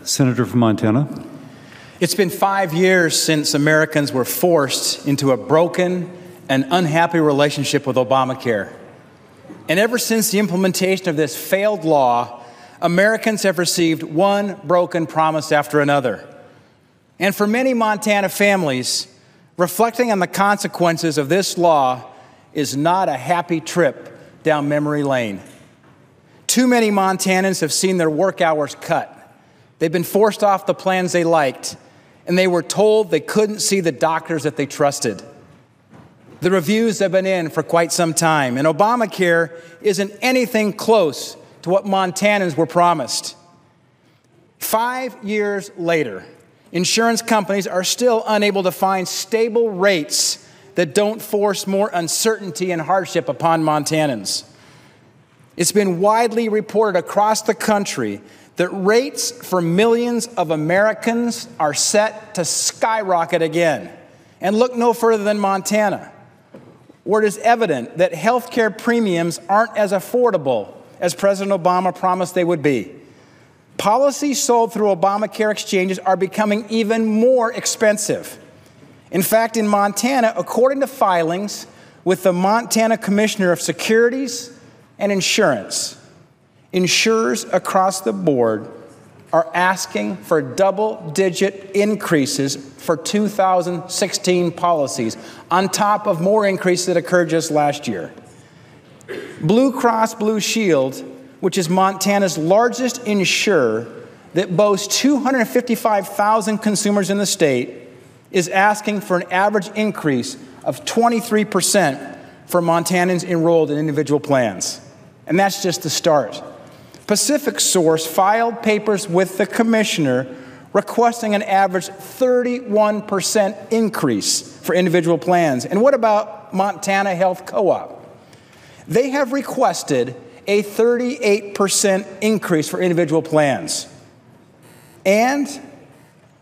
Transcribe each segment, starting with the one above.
Senator from Montana. It's been 5 years since Americans were forced into a broken and unhappy relationship with Obamacare. And ever since the implementation of this failed law, Americans have received one broken promise after another. And for many Montana families, reflecting on the consequences of this law is not a happy trip down memory lane. Too many Montanans have seen their work hours cut. They've been forced off the plans they liked, and they were told they couldn't see the doctors that they trusted. The reviews have been in for quite some time, and Obamacare isn't anything close to what Montanans were promised. 5 years later, insurance companies are still unable to find stable rates that don't force more uncertainty and hardship upon Montanans. It's been widely reported across the country that rates for millions of Americans are set to skyrocket again. And look no further than Montana, where it is evident that health care premiums aren't as affordable as President Obama promised they would be. Policies sold through Obamacare exchanges are becoming even more expensive. In fact, in Montana, according to filings with the Montana Commissioner of Securities and Insurance, insurers across the board are asking for double-digit increases for 2016 policies, on top of more increases that occurred just last year. Blue Cross Blue Shield, which is Montana's largest insurer that boasts 255,000 consumers in the state, is asking for an average increase of 23% for Montanans enrolled in individual plans. And that's just the start. Pacific Source filed papers with the commissioner requesting an average 31% increase for individual plans. And what about Montana Health Co-op? They have requested a 38% increase for individual plans. And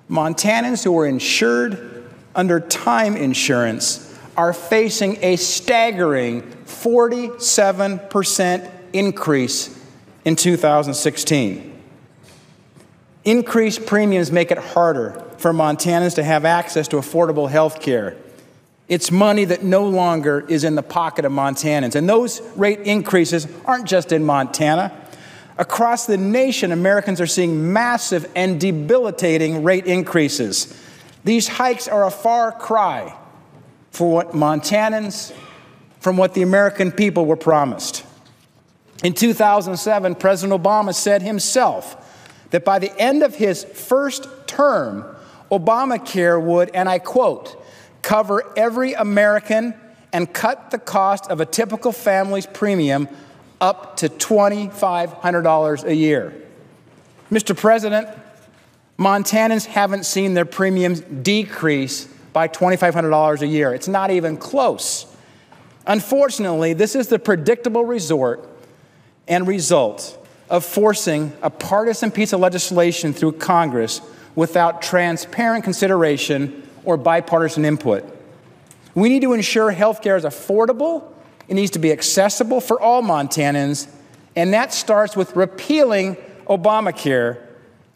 Montanans who are insured under time insurance are facing a staggering 47% increase in 2016. Increased premiums make it harder for Montanans to have access to affordable health care. It's money that no longer is in the pocket of Montanans. And those rate increases aren't just in Montana. Across the nation, Americans are seeing massive and debilitating rate increases. These hikes are a far cry for what Montanans, from what the American people were promised. In 2007, President Obama said himself that by the end of his first term, Obamacare would, and I quote, cover every American and cut the cost of a typical family's premium up to $2,500 a year. Mr. President, Montanans haven't seen their premiums decrease by $2,500 a year. It's not even close. Unfortunately, this is the predictable resort and result of forcing a partisan piece of legislation through Congress without transparent consideration or bipartisan input. We need to ensure health care is affordable. It needs to be accessible for all Montanans, and that starts with repealing Obamacare,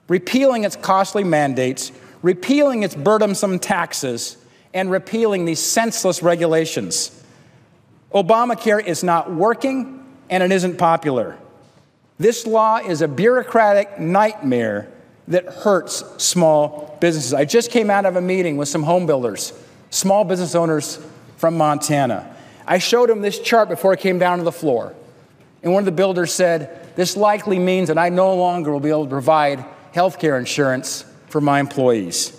repealing its costly mandates, repealing its burdensome taxes, and repealing these senseless regulations. Obamacare is not working, and it isn't popular. This law is a bureaucratic nightmare that hurts small businesses. I just came out of a meeting with some home builders, small business owners from Montana. I showed them this chart before it came down to the floor. And one of the builders said, this likely means that I no longer will be able to provide health care insurance for my employees.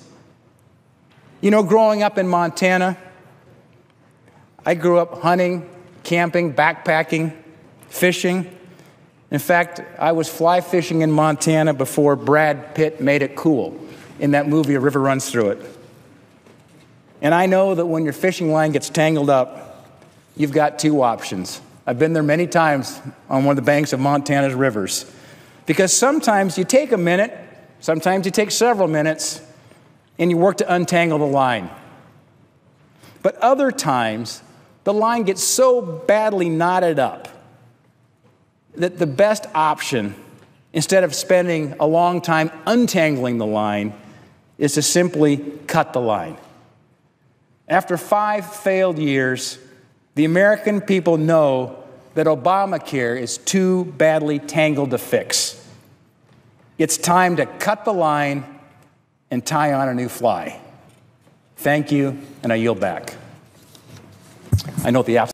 You know, growing up in Montana, I grew up hunting, camping, backpacking, fishing. In fact, I was fly fishing in Montana before Brad Pitt made it cool in that movie, A River Runs Through It. And I know that when your fishing line gets tangled up, you've got two options. I've been there many times on one of the banks of Montana's rivers. Because sometimes you take a minute, sometimes you take several minutes, and you work to untangle the line. But other times, the line gets so badly knotted up that the best option instead of spending a long time untangling the line, is to simply cut the line. After 5 failed years, the American people know that Obamacare is too badly tangled to fix. It's time to cut the line and tie on a new fly. Thank you, and I yield back. I note the absence